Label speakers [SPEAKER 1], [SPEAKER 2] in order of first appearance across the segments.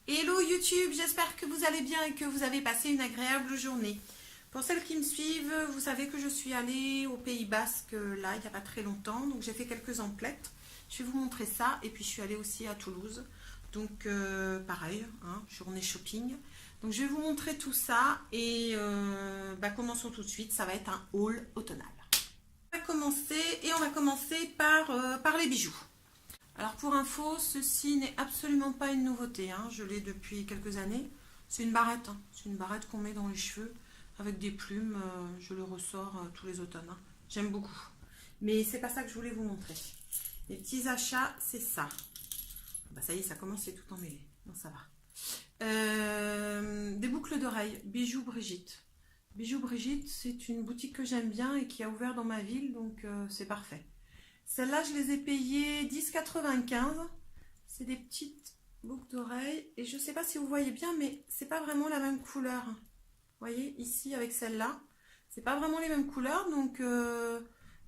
[SPEAKER 1] Hello YouTube, j'espère que vous allez bien et que vous avez passé une agréable journée. Pour celles qui me suivent, vous savez que je suis allée au Pays Basque là, il n'y a pas très longtemps, donc j'ai fait quelques emplettes. Je vais vous montrer ça et puis je suis allée aussi à Toulouse, donc pareil, hein, journée shopping. Donc je vais vous montrer tout ça et commençons tout de suite, ça va être un haul automnal. On va commencer par les bijoux. Alors pour info, ceci n'est absolument pas une nouveauté, hein. Je l'ai depuis quelques années. C'est une barrette, hein. C'est une barrette qu'on met dans les cheveux avec des plumes. Je le ressors tous les automnes, hein. J'aime beaucoup. Mais c'est pas ça que je voulais vous montrer. Les petits achats, c'est ça. Bah ça y est, ça commence, c'est tout emmêlé. Non, ça va. Des boucles d'oreilles, bijoux Brigitte. Bijoux Brigitte, c'est une boutique que j'aime bien et qui a ouvert dans ma ville, donc c'est parfait. Celles-là, je les ai payées 10,95 €. C'est des petites boucles d'oreilles. Et je ne sais pas si vous voyez bien, mais c'est pas vraiment la même couleur. Vous voyez, ici, avec celle-là, c'est pas vraiment les mêmes couleurs. Donc,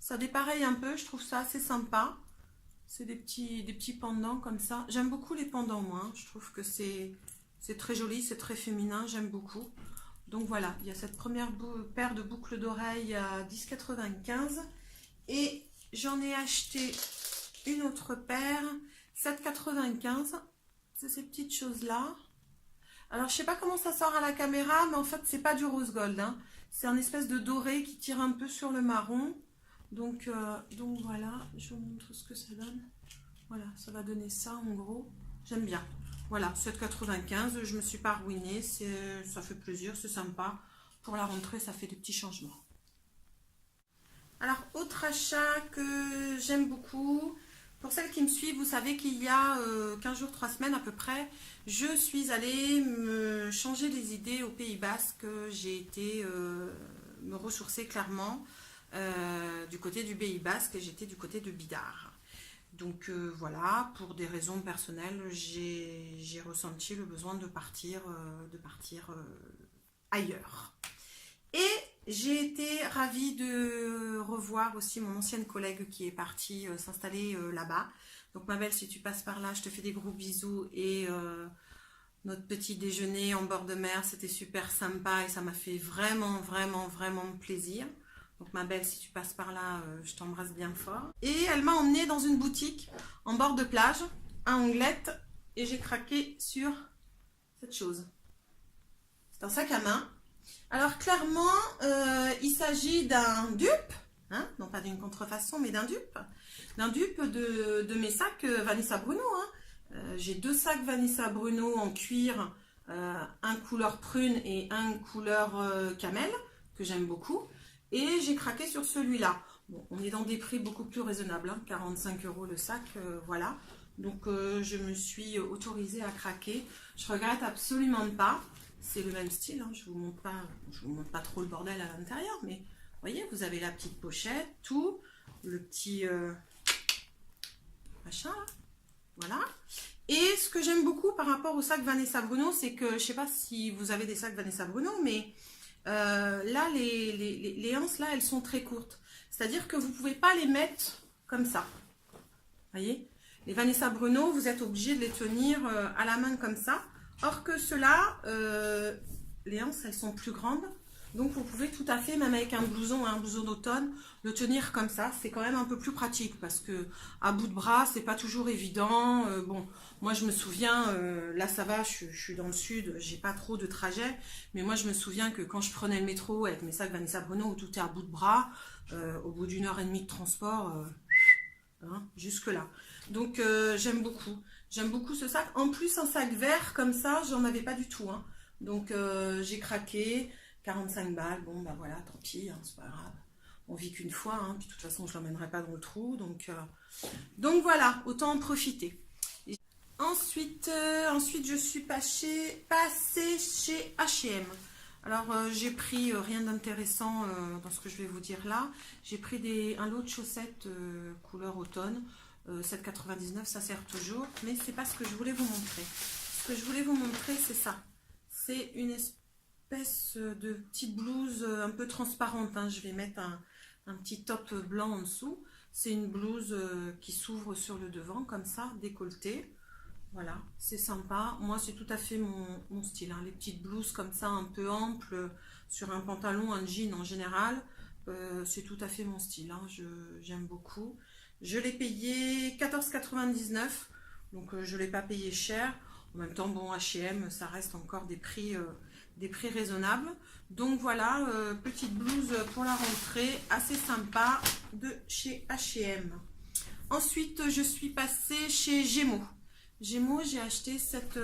[SPEAKER 1] ça dépareille un peu. Je trouve ça assez sympa. C'est des petits pendants comme ça. J'aime beaucoup les pendants, moi, hein. Je trouve que c'est très joli, c'est très féminin. J'aime beaucoup. Donc, voilà, il y a cette première paire de boucles d'oreilles à 10,95 €. Et j'en ai acheté une autre paire, 7,95 €. C'est ces petites choses-là. Alors, je sais pas comment ça sort à la caméra, mais en fait, c'est pas du rose gold, hein. C'est un espèce de doré qui tire un peu sur le marron. Donc voilà, je vous montre ce que ça donne. Voilà, ça va donner ça en gros. J'aime bien. Voilà, 7,95 €. Je me suis pas ruinée. Ça fait plaisir, c'est sympa. Pour la rentrée, ça fait des petits changements. Alors, autre achat que j'aime beaucoup, pour celles qui me suivent, vous savez qu'il y a 15 jours, 3 semaines à peu près, je suis allée me changer les idées au Pays Basque. J'ai été me ressourcer clairement du côté du Pays Basque et j'étais du côté de Bidart. Donc voilà, pour des raisons personnelles, j'ai ressenti le besoin de partir ailleurs. Et j'ai été ravie de revoir aussi mon ancienne collègue qui est partie s'installer là-bas. Donc ma belle, si tu passes par là, je te fais des gros bisous. Et notre petit déjeuner en bord de mer, c'était super sympa et ça m'a fait vraiment, vraiment, vraiment plaisir. Donc ma belle, si tu passes par là, je t'embrasse bien fort. Et elle m'a emmenée dans une boutique en bord de plage, à Anglette. Et j'ai craqué sur cette chose. C'est un sac à main. Alors clairement, il s'agit d'un dupe, hein, non pas d'une contrefaçon, mais d'un dupe de mes sacs Vanessa Bruno, hein. J'ai 2 sacs Vanessa Bruno en cuir, un couleur prune et un couleur camel, que j'aime beaucoup. Et j'ai craqué sur celui-là. Bon, on est dans des prix beaucoup plus raisonnables, hein, 45 € le sac, voilà. Donc je me suis autorisée à craquer. Je regrette absolument pas. C'est le même style, hein. Je vous montre pas trop le bordel à l'intérieur, mais vous voyez, vous avez la petite pochette, tout, le petit machin là, voilà. Et ce que j'aime beaucoup par rapport au sac Vanessa Bruno, c'est que, je sais pas si vous avez des sacs Vanessa Bruno, mais là, les anses, là, elles sont très courtes. C'est-à-dire que vous ne pouvez pas les mettre comme ça. Vous voyez? Les Vanessa Bruno, vous êtes obligé de les tenir à la main comme ça. Or que ceux-là, les anses, elles sont plus grandes. Donc, vous pouvez tout à fait, même avec un blouson d'automne, le tenir comme ça. C'est quand même un peu plus pratique parce que à bout de bras, c'est pas toujours évident. Bon, moi, je me souviens, là, ça va, je suis dans le sud, j'ai pas trop de trajet. Mais moi, je me souviens que quand je prenais le métro avec mes sacs Vanessa Bruno, où tout est à bout de bras, au bout d'1 h 30 de transport, hein, jusque-là. Donc, j'aime beaucoup. J'aime beaucoup ce sac. En plus, un sac vert comme ça, j'en avais pas du tout, hein. Donc, j'ai craqué. 45 balles, bon bah voilà, tant pis, hein, c'est pas grave. On vit qu'une fois, hein, puis de toute façon, je l'emmènerai pas dans le trou. Donc voilà, autant en profiter. Et ensuite, je suis passée chez H&M. Alors, j'ai pris rien d'intéressant dans ce que je vais vous dire là. J'ai pris un lot de chaussettes couleur automne. 7,99 €, ça sert toujours, mais c'est pas ce que je voulais vous montrer. Ce que je voulais vous montrer, c'est ça. C'est une espèce de petite blouse un peu transparente, hein. Je vais mettre un petit top blanc en dessous. C'est une blouse qui s'ouvre sur le devant, comme ça, décolletée. Voilà, c'est sympa. Moi, c'est tout à fait mon style, hein. Les petites blouses comme ça, un peu amples, sur un pantalon, un jean en général, c'est tout à fait mon style, hein. J'aime beaucoup. Je l'ai payé 14,99 €, donc je ne l'ai pas payé cher. En même temps, bon, H&M, ça reste encore des prix raisonnables. Donc voilà, petite blouse pour la rentrée, assez sympa de chez H&M. Ensuite, je suis passée chez Gémeaux. Gémeaux, j'ai acheté cette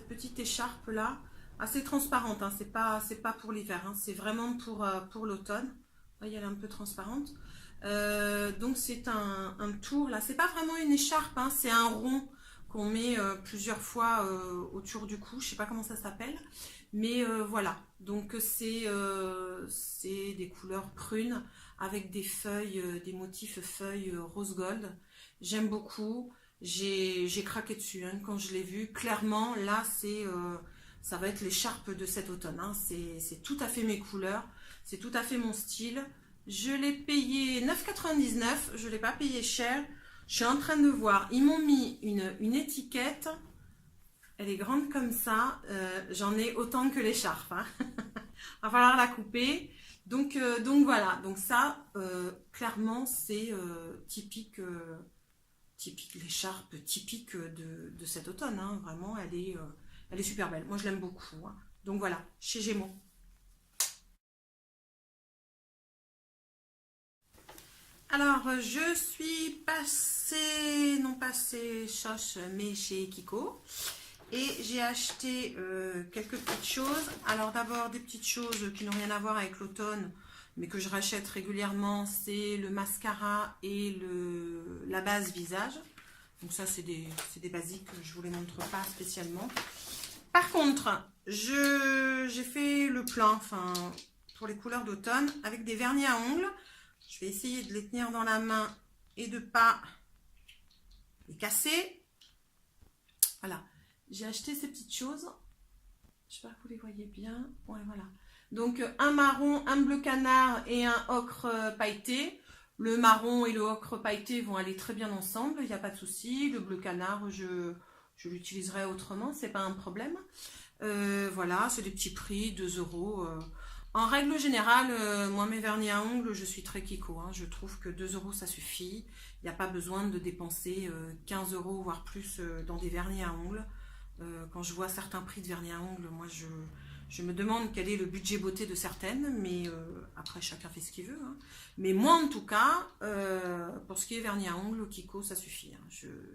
[SPEAKER 1] petite écharpe là, assez transparente, hein. C'est pas pour l'hiver, hein. C'est vraiment pour l'automne. Vous voyez, elle est un peu transparente. Donc c'est un tour là, c'est pas vraiment une écharpe, hein. C'est un rond qu'on met plusieurs fois autour du cou, je sais pas comment ça s'appelle. Mais voilà, donc c'est des couleurs prunes avec des feuilles, des motifs feuilles rose gold. J'aime beaucoup. J'ai craqué dessus, hein, quand je l'ai vu. Clairement, là, ça va être l'écharpe de cet automne, hein. C'est tout à fait mes couleurs. C'est tout à fait mon style. Je l'ai payé 9,99 €. Je ne l'ai pas payé cher. Je suis en train de voir. Ils m'ont mis une étiquette. Elle est grande comme ça. J'en ai autant que l'écharpe, hein. Va falloir la couper. Donc voilà. Donc ça, clairement, c'est typique. Typique, l'écharpe typique de cet automne, hein. Vraiment, elle est super belle. Moi, je l'aime beaucoup, hein. Donc voilà, chez Gémeaux. Alors, je suis passée, non passée Choche, mais chez Kiko. Et j'ai acheté quelques petites choses. Alors d'abord, des petites choses qui n'ont rien à voir avec l'automne, mais que je rachète régulièrement, c'est le mascara et la base visage. Donc ça, c'est des basiques, je ne vous les montre pas spécialement. Par contre, j'ai fait le plein, enfin, pour les couleurs d'automne, avec des vernis à ongles. Je vais essayer de les tenir dans la main et de ne pas les casser. Voilà, j'ai acheté ces petites choses. J'espère que vous les voyez bien. Ouais, voilà. Donc, un marron, un bleu canard et un ocre pailleté. Le marron et le ocre pailleté vont aller très bien ensemble, il n'y a pas de souci. Le bleu canard, je l'utiliserai autrement, c'est pas un problème. Voilà, c'est des petits prix, 2 €. En règle générale, moi, mes vernis à ongles, je suis très Kiko, hein. Je trouve que 2 € ça suffit. Il n'y a pas besoin de dépenser 15 €, voire plus, dans des vernis à ongles. Quand je vois certains prix de vernis à ongles, moi, je me demande quel est le budget beauté de certaines, mais après, chacun fait ce qu'il veut, hein. Mais moi, en tout cas, pour ce qui est vernis à ongles, Kiko, ça suffit, hein.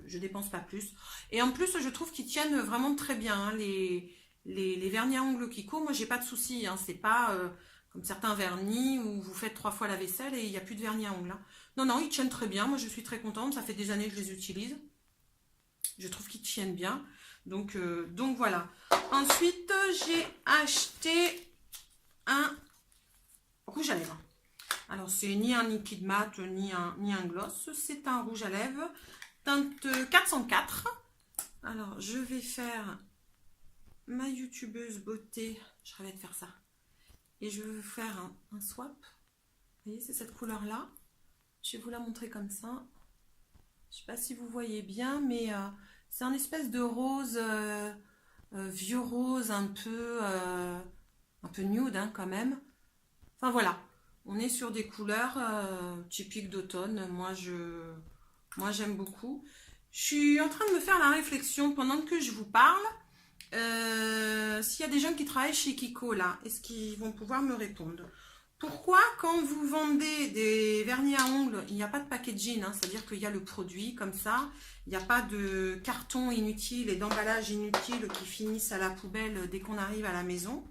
[SPEAKER 1] Je dépense pas plus. Et en plus, je trouve qu'ils tiennent vraiment très bien, hein, les vernis à ongles Kiko. Moi, j'ai pas de souci, hein. C'est pas comme certains vernis où vous faites 3 fois la vaisselle et il n'y a plus de vernis à ongles, hein. Non, non, ils tiennent très bien. Moi, je suis très contente. Ça fait des années que je les utilise. Je trouve qu'ils tiennent bien. Donc voilà. Ensuite, j'ai acheté un rouge à lèvres. Alors, c'est ni un liquide mat, ni un gloss. C'est un rouge à lèvres teinte 404. Alors, je vais faire ma youtubeuse beauté. Je rêvais de faire ça. Et je vais faire un swap. Vous voyez, c'est cette couleur-là. Je vais vous la montrer comme ça. Je ne sais pas si vous voyez bien, mais c'est un espèce de rose, vieux rose, un peu nude, hein, quand même. Enfin voilà, on est sur des couleurs typiques d'automne. Moi, j'aime beaucoup. Je suis en train de me faire la réflexion pendant que je vous parle. S'il y a des gens qui travaillent chez Kiko, là, est-ce qu'ils vont pouvoir me répondre? Pourquoi, quand vous vendez des vernis à ongles, il n'y a pas de packaging, hein, c'est-à-dire qu'il y a le produit comme ça, il n'y a pas de carton inutile et d'emballage inutile qui finissent à la poubelle dès qu'on arrive à la maison?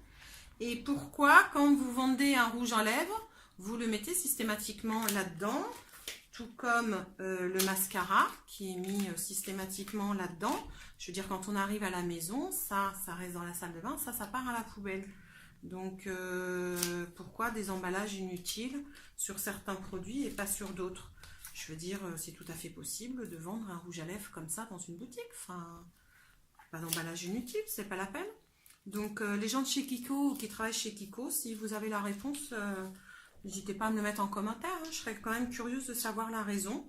[SPEAKER 1] Et pourquoi, quand vous vendez un rouge à lèvres, vous le mettez systématiquement là-dedans, tout comme le mascara qui est mis systématiquement là-dedans? Je veux dire, quand on arrive à la maison, ça reste dans la salle de bain, ça part à la poubelle. Donc, pourquoi des emballages inutiles sur certains produits et pas sur d'autres? Je veux dire, c'est tout à fait possible de vendre un rouge à lèvres comme ça dans une boutique. Enfin, pas d'emballage inutile, c'est pas la peine. Donc, les gens de chez Kiko ou qui travaillent chez Kiko, si vous avez la réponse, N'hésitez pas à me le mettre en commentaire, hein, je serais quand même curieuse de savoir la raison.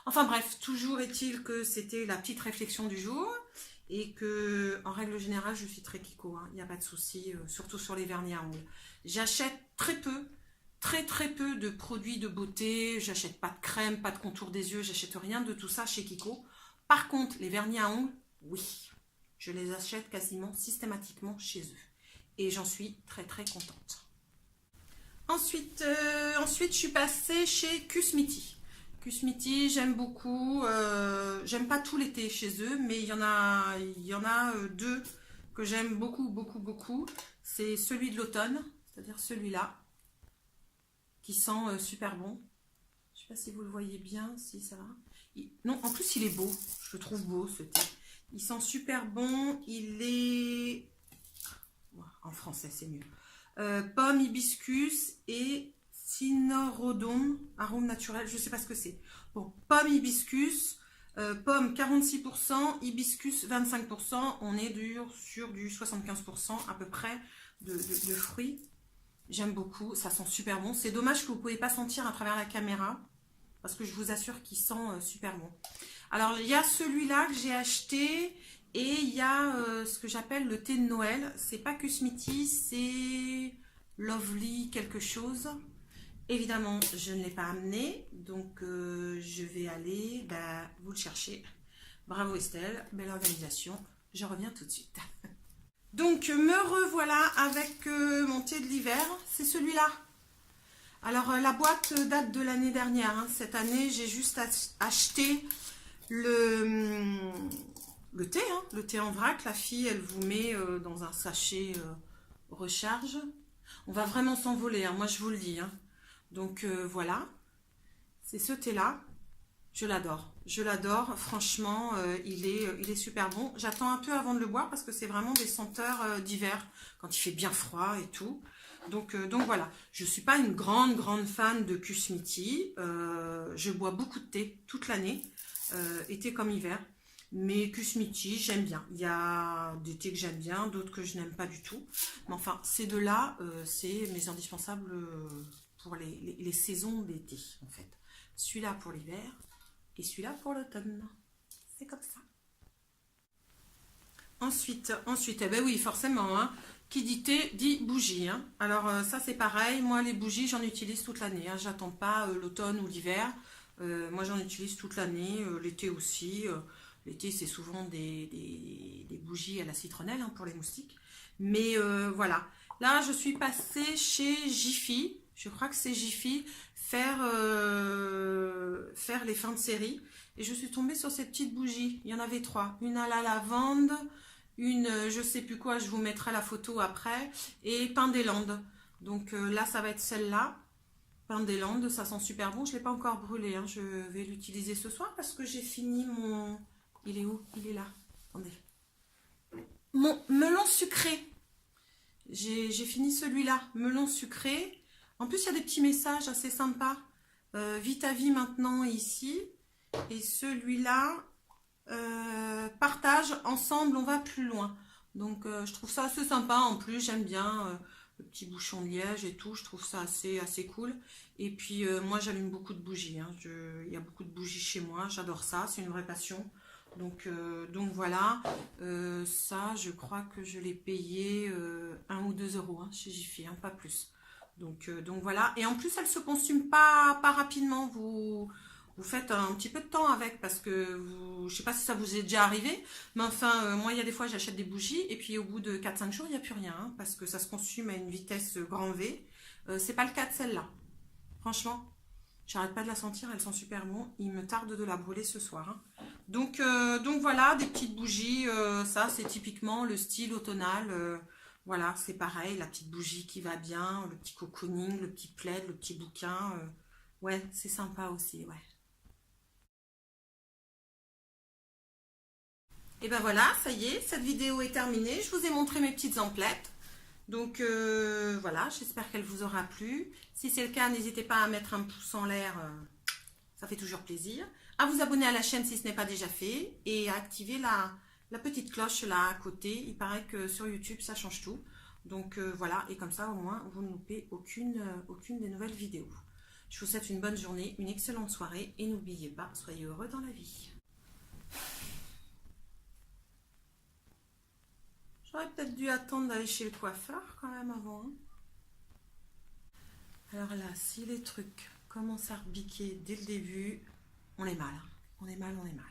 [SPEAKER 1] Enfin bref, toujours est-il que c'était la petite réflexion du jour et que, en règle générale, je suis très Kiko, hein, il n'y a pas de souci, surtout sur les vernis à ongles. J'achète très peu, très peu de produits de beauté, j'achète pas de crème, pas de contour des yeux, j'achète rien de tout ça chez Kiko. Par contre, les vernis à ongles, oui, je les achète quasiment systématiquement chez eux et j'en suis très contente. Ensuite, je suis passée chez Kusmiti. Kusmiti, j'aime beaucoup. J'aime pas tout l'été chez eux, mais il y en a deux que j'aime beaucoup. C'est celui de l'automne, c'est-à-dire celui-là, qui sent super bon. Je sais pas si vous le voyez bien, si ça va. Non, en plus il est beau. Je le trouve beau ce thé. Il sent super bon. Il est... En français, c'est mieux. Pomme, hibiscus et cynorhodon, arôme naturel, je ne sais pas ce que c'est. Bon, pomme, hibiscus, pomme 46%, hibiscus 25%, on est sur du 75% à peu près de fruits. J'aime beaucoup, ça sent super bon. C'est dommage que vous ne pouvez pas sentir à travers la caméra, parce que je vous assure qu'il sent super bon. Alors, il y a celui-là que j'ai acheté, et il y a ce que j'appelle le thé de Noël. C'est pas Kusmiti, c'est Lovely quelque chose. Évidemment, je ne l'ai pas amené, donc je vais aller vous le chercher. Bravo Estelle, belle organisation. Je reviens tout de suite. Donc, me revoilà avec mon thé de l'hiver. C'est celui-là. Alors, la boîte date de l'année dernière. Hein. Cette année, j'ai juste acheté le thé, hein, le thé en vrac. La fille, elle vous met dans un sachet recharge. On va vraiment s'envoler, hein, moi je vous le dis. Hein. Donc voilà, c'est ce thé-là. Je l'adore. Franchement, il est super bon. J'attends un peu avant de le boire parce que c'est vraiment des senteurs d'hiver, quand il fait bien froid et tout. Donc voilà, je ne suis pas une grande fan de Kusmiti. Je bois beaucoup de thé toute l'année, été comme hiver. Mais Kusmiti, j'aime bien. Il y a des thés que j'aime bien, d'autres que je n'aime pas du tout. Mais enfin, ces deux-là, c'est mes indispensables pour les saisons d'été, en fait. Celui-là pour l'hiver et celui-là pour l'automne. C'est comme ça. Ensuite, eh ben oui, forcément, hein, qui dit thé dit bougie. Hein. Alors ça, c'est pareil. Moi, les bougies, j'en utilise toute l'année. Hein. J'attends pas l'automne ou l'hiver. Moi, j'en utilise toute l'année. L'été aussi. L'été, c'est souvent des bougies à la citronnelle hein, pour les moustiques. Mais voilà. Là, je suis passée chez Jiffy. Je crois que c'est Jiffy. Faire les fins de série. Et je suis tombée sur ces petites bougies. Il y en avait 3. Une à la lavande. Une, je sais plus quoi, je vous mettrai la photo après. Et Pain des Landes. Donc là, ça va être celle-là. Pain des Landes, ça sent super bon. Je ne l'ai pas encore brûlé. Hein. Je vais l'utiliser ce soir parce que j'ai fini mon... Il est où? Il est là. Attendez. Mon melon sucré. J'ai fini celui-là. Melon sucré. En plus, il y a des petits messages assez sympas. Vite à vie maintenant ici. Et celui-là, partage, ensemble, on va plus loin. Donc, je trouve ça assez sympa. En plus, j'aime bien le petit bouchon de liège et tout. Je trouve ça assez cool. Et puis, moi, j'allume beaucoup de bougies. Hein. Il y a beaucoup de bougies chez moi. J'adore ça. C'est une vraie passion. Donc voilà, ça je crois que je l'ai payé 1 ou 2 euros hein, chez Jiffy, hein, pas plus. Donc voilà, et en plus elle se consume pas rapidement, vous faites un petit peu de temps avec parce que je sais pas si ça vous est déjà arrivé, mais enfin moi il y a des fois j'achète des bougies et puis au bout de 4-5 jours il n'y a plus rien hein, parce que ça se consume à une vitesse grand V. C'est pas le cas de celle-là, franchement. J'arrête pas de la sentir, elle sent super bon. Il me tarde de la brûler ce soir. Hein. Donc voilà, des petites bougies. Ça, c'est typiquement le style automnal. Voilà, c'est pareil, la petite bougie qui va bien, le petit cocooning, le petit plaid, le petit bouquin. Ouais, c'est sympa aussi, ouais. Et ben voilà, ça y est, cette vidéo est terminée. Je vous ai montré mes petites emplettes. Donc voilà, j'espère qu'elle vous aura plu. Si c'est le cas, n'hésitez pas à mettre un pouce en l'air, ça fait toujours plaisir. À vous abonner à la chaîne si ce n'est pas déjà fait. Et à activer la petite cloche là à côté. Il paraît que sur YouTube, ça change tout. Donc voilà, et comme ça au moins vous ne loupez aucune des nouvelles vidéos. Je vous souhaite une bonne journée, une excellente soirée et n'oubliez pas, soyez heureux dans la vie. J'aurais peut-être dû attendre d'aller chez le coiffeur quand même avant. Hein. Alors là, si les trucs commencent à rebiquer dès le début, on est mal. On est mal, on est mal.